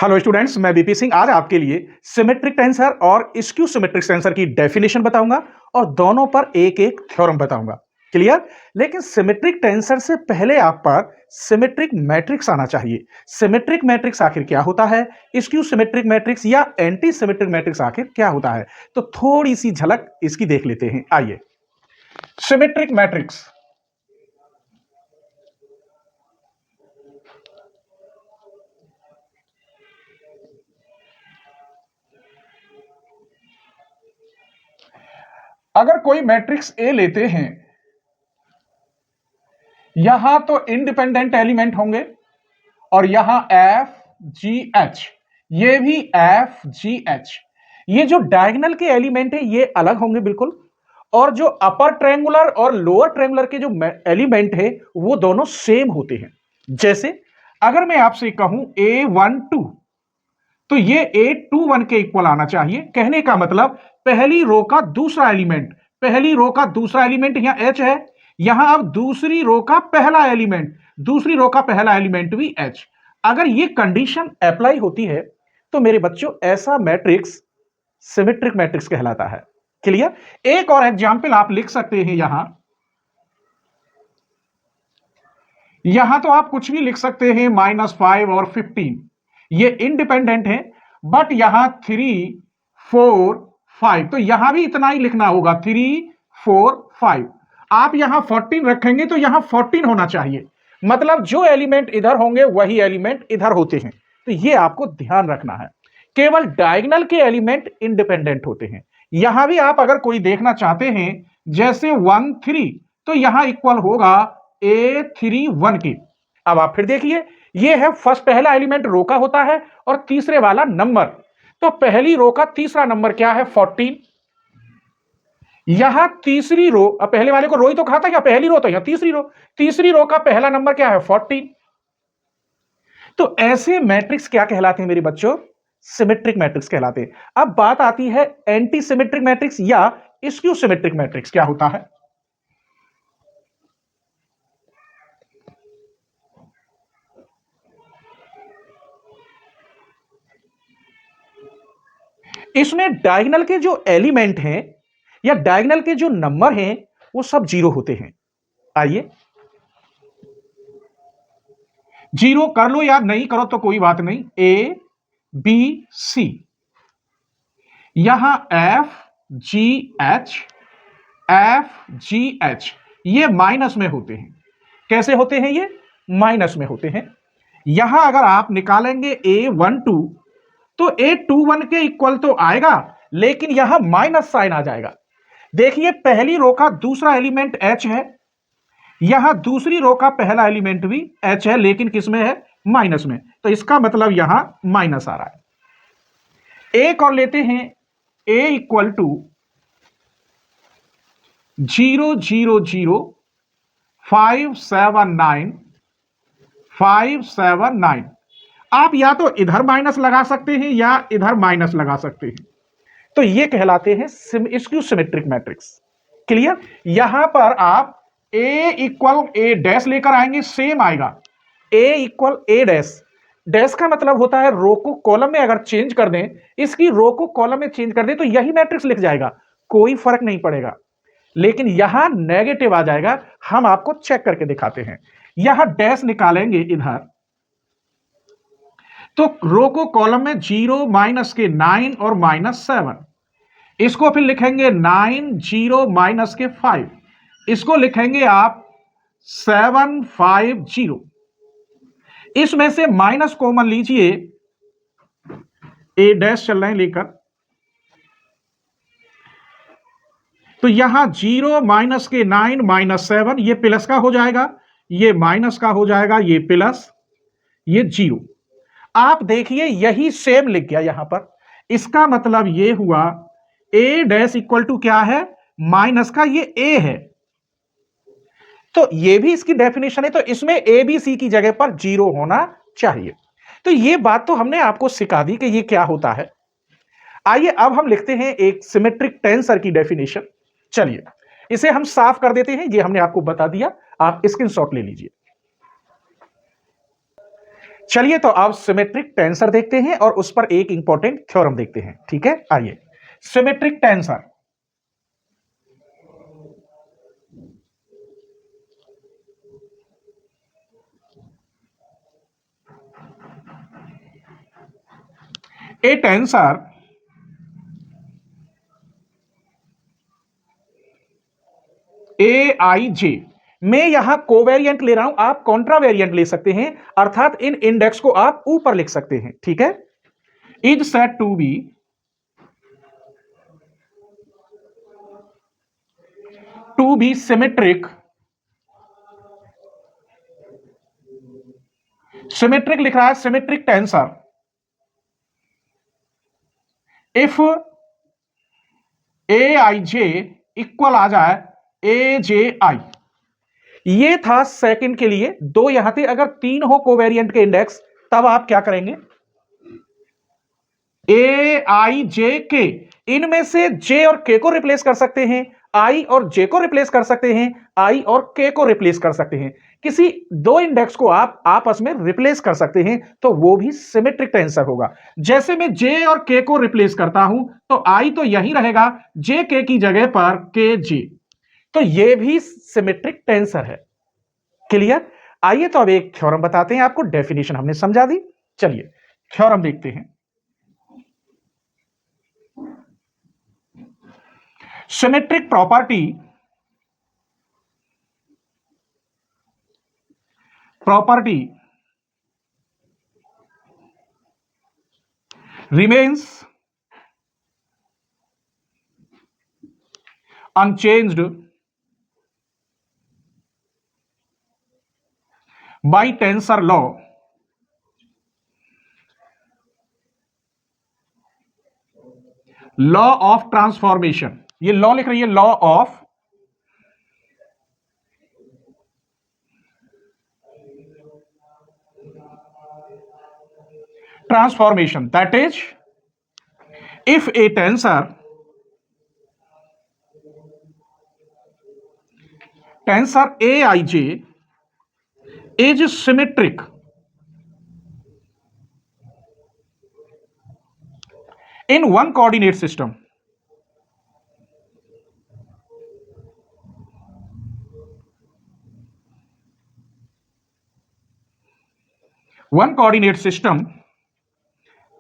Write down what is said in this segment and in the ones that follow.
Hello students, मैं BP Singh आज आपके लिए सिमेट्रिक टेंसर और स्क्यू सिमेट्रिक टेंसर की डेफिनेशन बताऊंगा और दोनों पर एक एक थ्योरम बताऊंगा। क्लियर? लेकिन सिमेट्रिक टेंसर से पहले आप पर सिमेट्रिक मैट्रिक्स आना चाहिए। सिमेट्रिक मैट्रिक्स आखिर क्या होता है, स्क्यू सिमेट्रिक मैट्रिक्स या एंटी सिमेट्रिक मैट्रिक्स आखिर क्या होता है, तो थोड़ी सी झलक इसकी देख लेते हैं। आइए, सिमेट्रिक मैट्रिक्स अगर कोई मैट्रिक्स ए लेते हैं, यहां तो इंडिपेंडेंट एलिमेंट होंगे और यहां एफ जी एच, ये भी एफ जी एच। ये जो डायगोनल के एलिमेंट है ये अलग होंगे बिल्कुल, और जो अपर ट्रायंगुलर और लोअर ट्रायंगुलर के जो एलिमेंट है वो दोनों सेम होते हैं। जैसे अगर मैं आपसे कहूं A12 तो ये A21 के इक्वल आना चाहिए। कहने का मतलब पहली रो का दूसरा एलिमेंट, पहली रो का दूसरा एलिमेंट यहां H है, यहां अब दूसरी रो का पहला एलिमेंट, दूसरी रो का पहला एलिमेंट भी H। अगर ये कंडीशन अप्लाई होती है तो मेरे बच्चों ऐसा मैट्रिक्स सिमेट्रिक मैट्रिक्स कहलाता है। क्लियर? एक और एग्जांपल आप लिख सकते हैं यहां तो आप कुछ भी लिख सकते हैं, -5 और 15 ये इंडिपेंडेंट है, बट यहां 3 4 5 तो यहां भी इतना ही लिखना होगा, 3 4 5। आप यहां 14 रखेंगे तो यहां 14 होना चाहिए, मतलब जो एलिमेंट इधर होंगे वही एलिमेंट इधर होते हैं। तो ये आपको ध्यान रखना है, केवल डायगोनल के एलिमेंट इंडिपेंडेंट होते हैं। यहां भी आप अगर कोई देखना चाहते हैं, जैसे 1 3 तो यहां इक्वल होगा A31 की। अब आप फिर देखिए, ये है फर्स्ट, पहला एलिमेंट रो का होता है और तीसरे वाला नंबर, तो पहली रो का तीसरा नंबर क्या है, 14। यहां तीसरी रो, अब पहले वाले को रो ही तो कहा था, या पहली रो, तो यहां तीसरी रो का पहला नंबर क्या है, 14। तो ऐसे मैट्रिक्स क्या कहलाते हैं मेरे बच्चों, सिमेट्रिक मैट्रिक्स कहलाते हैं। अब बात आती है एंटी सिमेट्रिक मैट्रिक्स या स्क्यू सिमेट्रिक मैट्रिक्स क्या होता है। इसमें डायगोनल के जो एलिमेंट हैं या डायगोनल के जो नंबर हैं वो सब जीरो होते हैं। आइए, जीरो कर लो, याद नहीं करो तो कोई बात नहीं। A B C, यहां F G H, F G H ये माइनस में होते हैं। कैसे होते हैं ये, माइनस में होते हैं। यहां अगर आप निकालेंगे A12 तो A21 के इक्वल तो आएगा, लेकिन यहां माइनस साइन आ जाएगा। देखिए, पहली रो का दूसरा एलिमेंट H है, यहां दूसरी रो का पहला एलिमेंट भी H है, लेकिन किसमें है, माइनस में, तो इसका मतलब यहां माइनस आ रहा है। एक और लेते हैं, A इक्वल टू 0 0 0 5 7 9 5 7 9। आप या तो इधर माइनस लगा सकते हैं या इधर माइनस लगा सकते हैं, तो ये कहलाते हैं स्क्यू सिमेट्रिक मैट्रिक्स। क्लियर? यहां पर आप A इक्वल A डैश लेकर आएंगे, सेम आएगा, A equal A dash. Dash का मतलब होता है रो को कॉलम में अगर चेंज कर दें, इसकी रो को कॉलम में चेंज कर दें तो यही मैट्रिक्स लिख जाएगा, कोई फर्क नहीं पड़ेगा। लेकिन यहां नेगेटिव आ जाएगा, हम आपको चेक करके दिखाते हैं। यहां डैश निकालेंगे इधर, तो रो को कॉलम में 0 माइनस के 9 और -7, इसको फिर लिखेंगे 9 0 माइनस के 5, इसको लिखेंगे आप 7 5 0। इसमें से माइनस कॉमन लीजिए, A डैश चल रहे हैं लेकर, तो यहां 0 माइनस के 9 -7 ये प्लस का हो जाएगा, ये माइनस का हो जाएगा, ये प्लस, ये 0। आप देखिए यही सेम लिख गया यहां पर, इसका मतलब ये हुआ A डैश इक्वल टू क्या है, माइनस का ये A है, तो ये भी इसकी डेफिनेशन है, तो इसमें A B C की जगह पर 0 होना चाहिए। तो ये बात तो हमने आपको सिखा दी कि ये क्या होता है। आइए अब हम लिखते हैं एक सिमेट्रिक टेंसर की डेफिनेशन। चलिए इसे हम साफ कर देते हैं, ये हमने आपको बता दिया, आप स्क्रीनशॉट ले लीजिए। चलिए तो अब सिमेट्रिक टेंसर देखते हैं और उस पर एक इंपॉर्टेंट थ्योरम देखते हैं। ठीक है, आइए। Symmetric tensor, A tensor A I जे, मैं यहां कोवेरिएंट ले रहा हूं, आप कॉन्ट्रावेरिएंट ले सकते हैं, अर्थात इन इंडेक्स को आप ऊपर लिख सकते हैं। ठीक है, is said to be symmetric, symmetric लिख रहा है, symmetric tensor if A I J equal आ जाए ए जे आई। ये था सेकंड के लिए, दो यहां थे, अगर तीन हो कोवेरिएंट के इंडेक्स तब आप क्या करेंगे, ए आई जे के, इनमें से जे और के को रिप्लेस कर सकते हैं, आई और जे को रिप्लेस कर सकते हैं, आई और के को रिप्लेस कर सकते हैं, किसी दो इंडेक्स को आप आपस में रिप्लेस कर सकते हैं, तो वो भी सिमेट्रिक टेंसर होगा। जैसे मैं जे और के को रिप्लेस करता हूं तो आई तो यही रहेगा, जे के की जगह पर के जे, तो ये भी सिमेट्रिक टेंसर है। क्लियर? आइए तो अब एक थ्योरम बताते हैं आपको, डेफिनेशन हमने समझा दी, चलिए थ्योरम देखते हैं। Symmetric property remains unchanged by tensor law of transformation। ये लॉ लिख रही है, law of transformation, that is if a tensor aij is symmetric in one coordinate system,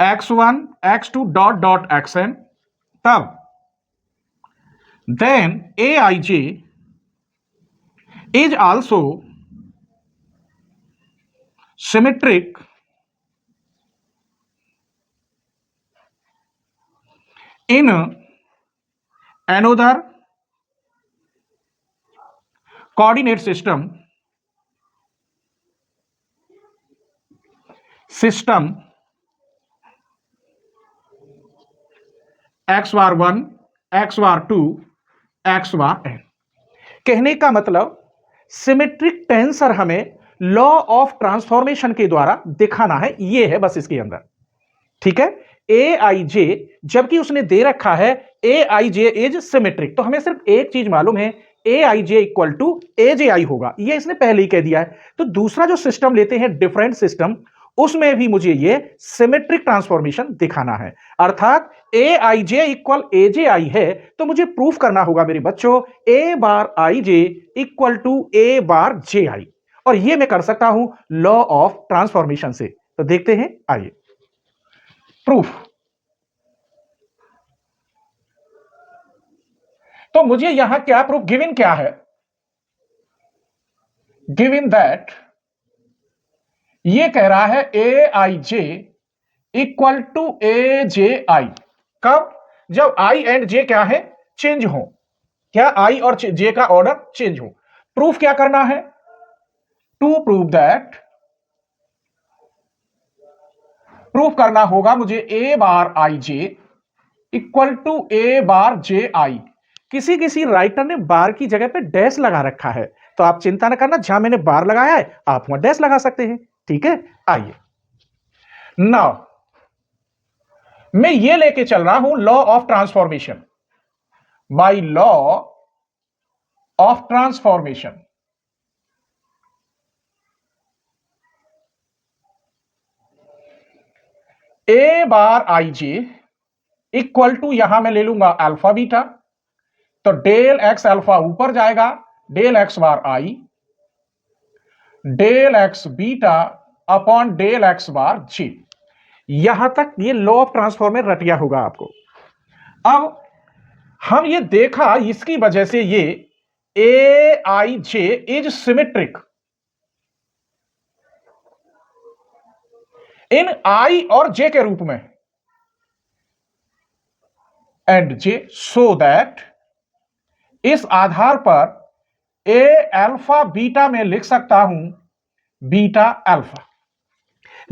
x1 x2 dot dot xn, तब then aij is also symmetric in another coordinate system x bar 1 x bar 2 x bar n। कहने का मतलब symmetric tensor हमें law of transformation के द्वारा दिखाना है, ये है बस इसके अंदर। ठीक है, ए आई जे, जबकि उसने दे रखा है ए आई जे इज सिमेट्रिक, तो हमें सिर्फ एक चीज मालूम है, ए I J equal to A J आई होगा, ये इसने पहले ही कह दिया है। तो दूसरा जो सिस्टम लेते हैं डिफरेंट सिस्टम, उसमें भी मुझे ये सिमेट्रिक ट्रांसफॉर्मेशन दिखाना है, अर्थात ए I J equal A J आई है, तो मुझे प्रूफ करना होगा मेरे बच्चों ए bar I J equal to A bar J आई, और ये मैं कर सकता हूं लॉ ऑफ ट्रांसफॉर्मेशन से। तो देखते हैं, आइए प्रूफ। तो मुझे यहां क्या प्रूफ, गिवन क्या है, गिवन दैट ये कह रहा है ए I J equal to A J आई, कब, जब आई एंड जे क्या है, चेंज हो, क्या आई और जे का ऑर्डर चेंज हो। प्रूफ क्या करना है, टू प्रूव दैट, प्रूफ करना होगा मुझे ए bar I J equal to A bar J आई। किसी किसी राइटर ने बार की जगह पे डैश लगा रखा है, तो आप चिंता न करना, जहां मैंने बार लगाया है आप वहां डैश लगा सकते हैं। ठीक है, आइए नाउ मैं ये लेके चल रहा हूं law of transformation, by law of transformation A bar I J equal to यहां मैं ले लूंगा अल्फा बीटा, तो डेल एक्स अल्फा ऊपर जाएगा, del x bar I del x beta upon del x bar J. यहां तक ये लॉ ऑफ ट्रांसफॉर्म में रटिया होगा आपको। अब हम ये देखा इसकी वजह से ये ए आई जे इज सिमेट्रिक इन आई और जे के रूप में, एंड जे, सो दैट इस आधार पर ए अल्फा बीटा में लिख सकता हूं बीटा अल्फा।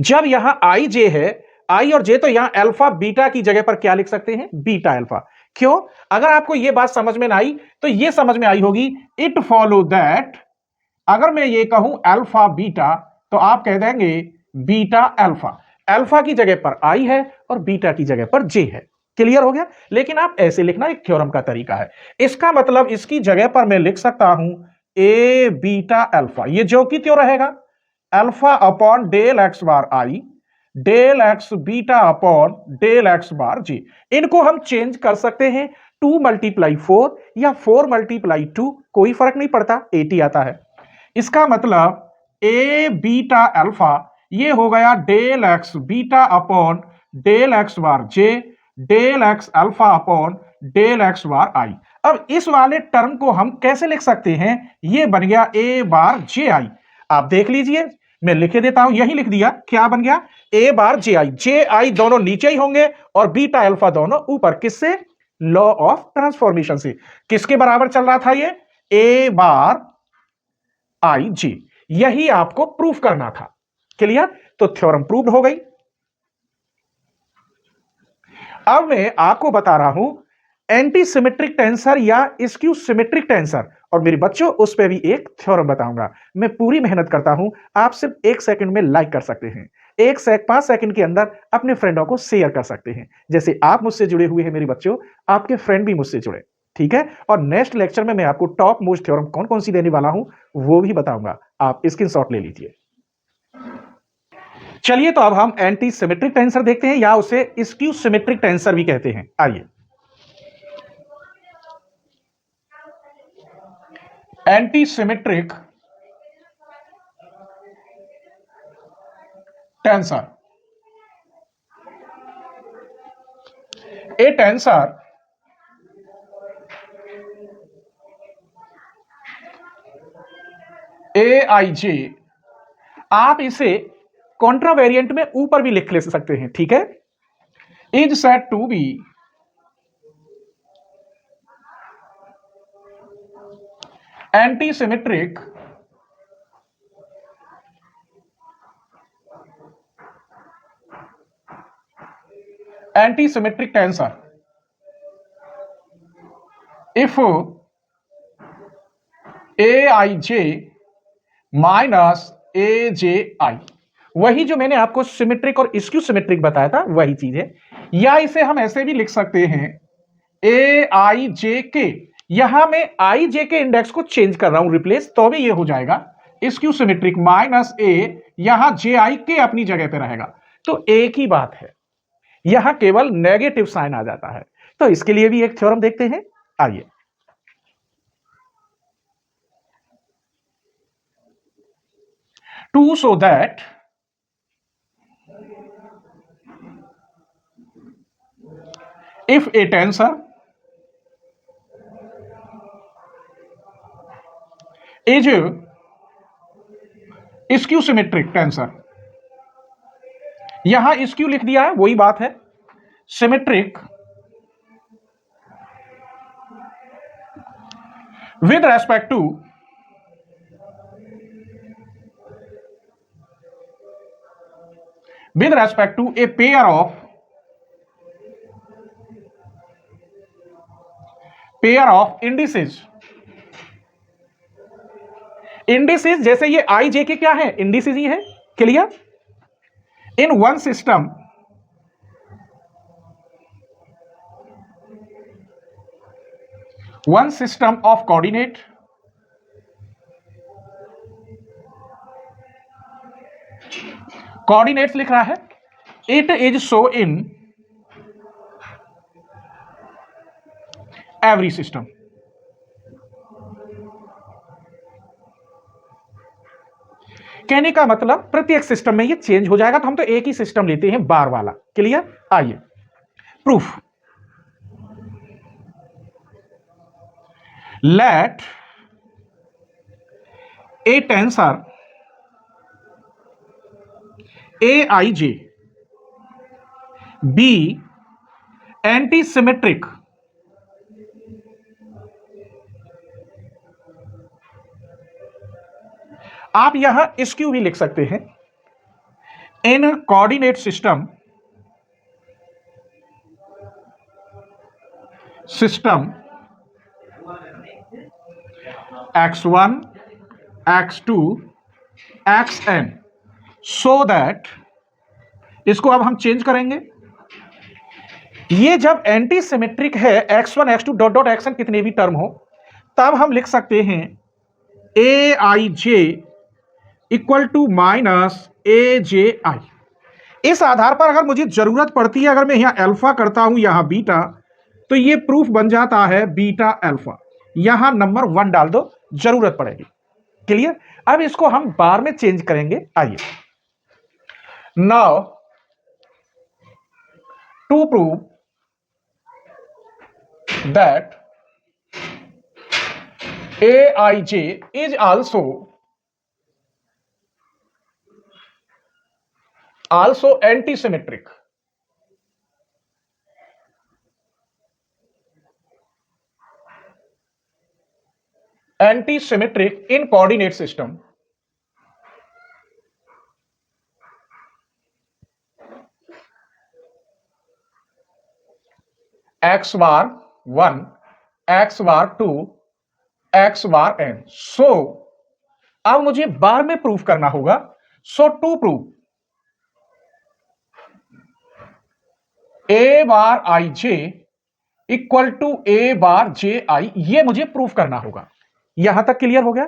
जब यहां आई जे है, आई और जे, तो यहां अल्फा बीटा की जगह पर क्या लिख सकते हैं? Beta alpha. क्यों? अगर आपको यह बात समझ में ना आई तो यह समझ में आई होगी, इट फॉलो दैट अगर मैं ये कहूं अल्फा बीटा तो आप कह देंगे बीटा अल्फा। अल्फा की जगह पर आई है और बीटा की जगह पर जे है। क्लियर हो गया? लेकिन आप ऐसे लिखना एक थ्योरम का तरीका है। इसका मतलब इसकी जगह पर मैं लिख सकता हूं ए बीटा अल्फा। ये जो कि क्यों रहेगा? Alpha upon del x bar I del x beta upon del x bar J. इनको हम चेंज कर सकते हैं, 2 मल्टीप्लाई 4 या 4 मल्टीप्लाई 2, कोई फर्क नहीं पड़ता, 80 आता है। इसका मतलब ए बीटा अल्फा ये हो गया del x beta upon del x bar J del x alpha upon del x bar I. अब इस वाले टर्म को हम कैसे लिख सकते हैं? ये बन गया ए बार जे आई। आप देख लीजिए, मैं लिख देता हूं, यही लिख दिया। क्या बन गया? ए बार जे आई दोनों नीचे ही होंगे और बीटा अल्फा दोनों ऊपर। किससे? लॉ ऑफ ट्रांसफॉर्मेशन से। किसके बराबर चल रहा था ये? ए बार आई जे। यही आपको प्रूफ करना था। क्लियर? तो थ्योरम प्रूव्ड हो गई। अब मैं आपको बता रहा हूं एंटी सिमेट्रिक टेंसर या स्क्यू सिमेट्रिक टेंसर, और मेरे बच्चों उस पर भी एक थ्योरम बताऊंगा। मैं पूरी मेहनत करता हूं, आप सिर्फ 1 सेकंड में लाइक कर सकते हैं, 5 सेकंड के अंदर अपने फ्रेंडों को शेयर कर सकते हैं। जैसे आप मुझसे जुड़े हुए हैं मेरे बच्चों, आपके फ्रेंड भी मुझसे जुड़े, ठीक है? और नेक्स्ट लेक्चर में मैं आपको टॉप मोस्ट थ्योरम कौन कौन सी देने वाला हूं वो भी बताऊंगा। आप स्क्रीनशॉट ले लीजिए। चलिए, तो अब हम एंटी सिमेट्रिक टेंसर देखते हैं, या उसे स्क्यू सिमेट्रिक टेंसर भी कहते हैं। आइए, anti symmetric tensor. A tensor A I जे, आप इसे कॉन्ट्रावेरिएंट में ऊपर भी लिख ले सकते हैं, ठीक है? Is said to be anti symmetric tensor if A I J minus A J I. वही जो मैंने आपको सिमेट्रिक और स्क्यू सिमेट्रिक बताया था, वही चीज है। या इसे हम ऐसे भी लिख सकते हैं ए आई जे के, यहां मैं आई जे के इंडेक्स को चेंज कर रहा हूं, रिप्लेस, तो भी ये हो जाएगा स्क्यू सिमेट्रिक माइनस ए, यहां जे आई के अपनी जगह पे रहेगा। तो एक ही बात है, यहां केवल नेगेटिव साइन आ जाता है। तो इसके लिए भी एक थ्योरम देखते हैं। आइए, to show that if a tensor is skew symmetric tensor, यहां स्क्यू लिख दिया है, वही बात है, symmetric with respect to a pair of indices। Indices जैसे ये आई जे के क्या है? इंडिसेस ही है। Clear? In one system of coordinate coordinates लिख रहा है, it is so in every system. कहने का मतलब प्रत्येक सिस्टम में ये चेंज हो जाएगा, तो हम तो एक ही सिस्टम लेते हैं बार वाला। क्लियर? आइए proof. Let a tensor aij be antisymmetric आप यहां स्क्यू भी लिख सकते हैं। In coordinate system x1 x2 xn so that, इसको अब हम चेंज करेंगे। ये जब एंटी सिमेट्रिक है x1 x2 dot dot xn कितने भी टर्म हो, तब हम लिख सकते हैं aij equal to minus aj। इस आधार पर अगर मुझे जरूरत पड़ती है, अगर मैं यहां अल्फा करता हूं यहां बीटा, तो ये प्रूफ बन जाता है बीटा अल्फा। यहां नंबर 1 डाल दो, जरूरत पड़ेगी। क्लियर? अब इसको हम बार में चेंज करेंगे। आइए now to prove that aij is also antisymmetric। Antisymmetric in coordinate system x bar 1 x bar 2 x bar n। So अब मुझे बार में प्रूफ करना होगा। So to prove a bar I J equal to a bar J I, ये मुझे proof करना होगा। यहां तक क्लियर हो गया?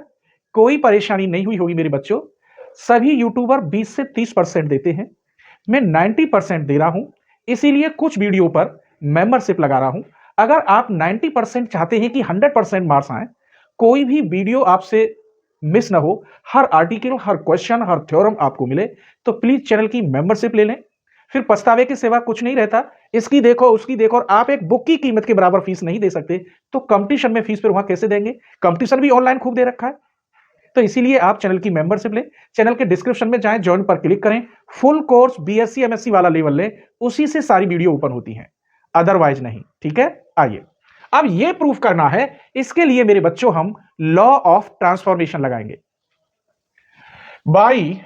कोई परेशानी नहीं हुई होगी मेरे बच्चों। सभी यूट्यूबर 20 से 30% देते हैं, मैं 90% दे रहा हूं, इसीलिए कुछ वीडियो पर मेंबरशिप लगा रहा हूं। अगर आप 90% चाहते हैं कि 100% मार्क्स आए, कोई भी वीडियो आपसे मिस ना हो, हर आर्टिकल, हर क्वेश्चन, हर थ्योरम आपको मिले, तो प्लीज चैनल की मेंबरशिप ले लें। फिर पछतावे की सिवा कुछ नहीं रहता। इसकी देखो, उसकी देखो, और आप एक बुक की कीमत के बराबर फीस नहीं दे सकते, तो कंपटीशन में फीस फिर वहां कैसे देंगे? कंपटीशन भी ऑनलाइन खूब दे रखा है। तो इसीलिए आप चैनल की मेंबरशिप लें। चैनल के डिस्क्रिप्शन में जाएं, ज्वाइन पर क्लिक करें, फुल कोर्स बीएससी एमएससी वाला लेवल लें, उसी से सारी वीडियो ओपन होती हैं, अदरवाइज नहीं। ठीक है? आइए अब यह प्रूफ करना है। इसके लिए मेरे बच्चों हम लॉ ऑफ ट्रांसफॉर्मेशन लगाएंगे। बाई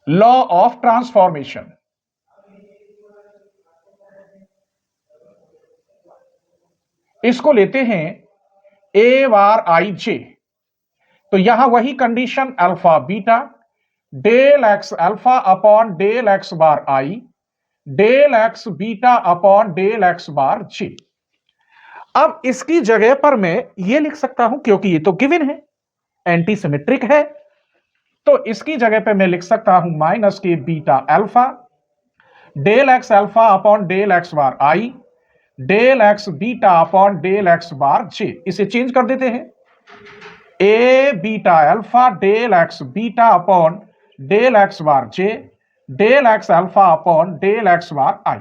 लॉ ऑफ ट्रांसफॉर्मेशन, इसको लेते हैं ए बार आई जे, तो यहां वही condition alpha beta del x alpha upon del x bar I del x beta upon del x bar J. अब इसकी जगह पर मैं ये लिख सकता हूं, क्योंकि ये तो गिवन है, एंटी सिमेट्रिक है, तो इसकी जगह पे मैं लिख सकता हूं माइनस के beta alpha del x alpha upon del x bar I del x beta upon del x bar J. इसे चेंज कर देते हैं, A beta alpha del x beta upon del x bar J del x alpha upon del x bar I.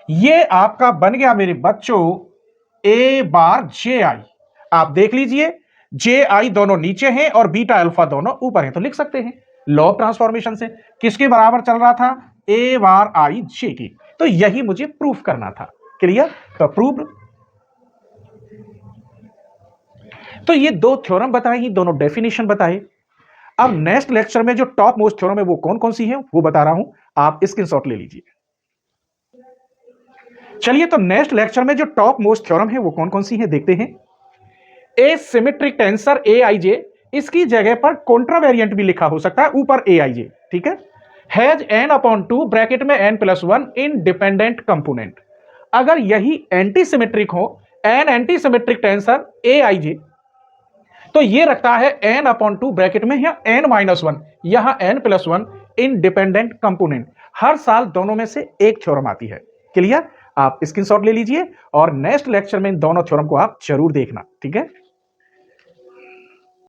ये आपका बन गया मेरे बच्चों ए बार जे आई। आप देख लीजिए, जे आई दोनों नीचे हैं और बीटा अल्फा दोनों ऊपर हैं, तो लिख सकते हैं लॉ ऑफ ट्रांसफॉर्मेशन से किसके बराबर चल रहा था? ए बार आई जे की। तो यही मुझे प्रूफ करना था। क्लियर? तो प्रूव्ड। तो ये दो थ्योरम बताए, ही दोनों डेफिनेशन बताए। अब नेक्स्ट लेक्चर में जो टॉप मोस्ट थ्योरम है वो कौन कौन सी है वो बता रहा हूं, आप स्क्रीनशॉट ले लीजिए। चलिए, तो नेक्स्ट लेक्चर में जो टॉप मोस्ट थ्योरम है वो कौन कौन सी है देखते हैं। ए सिमेट्रिक टेंसर ए आई जे, इसकी जगह पर कॉन्ट्रावेरिएंट भी लिखा हो सकता है, ऊपर ए आई जे। ठीक है? हैज एन अपॉन 2 ब्रैकेट में n प्लस 1 इंडिपेंडेंट कंपोनेंट। अगर यही एंटी सिमेट्रिक हो, an anti symmetric tensor A I जे, तो ये रखता है n अपॉन 2 ब्रैकेट में, यहां n माइनस 1, यहां n प्लस 1 इंडिपेंडेंट कंपोनेंट। हर साल दोनों में से एक थ्योरम आती है। क्लियर? आप स्क्रीनशॉट ले लीजिए और नेक्स्ट लेक्चर में इन दोनों थ्योरम को आप जरूर देखना। ठीक है।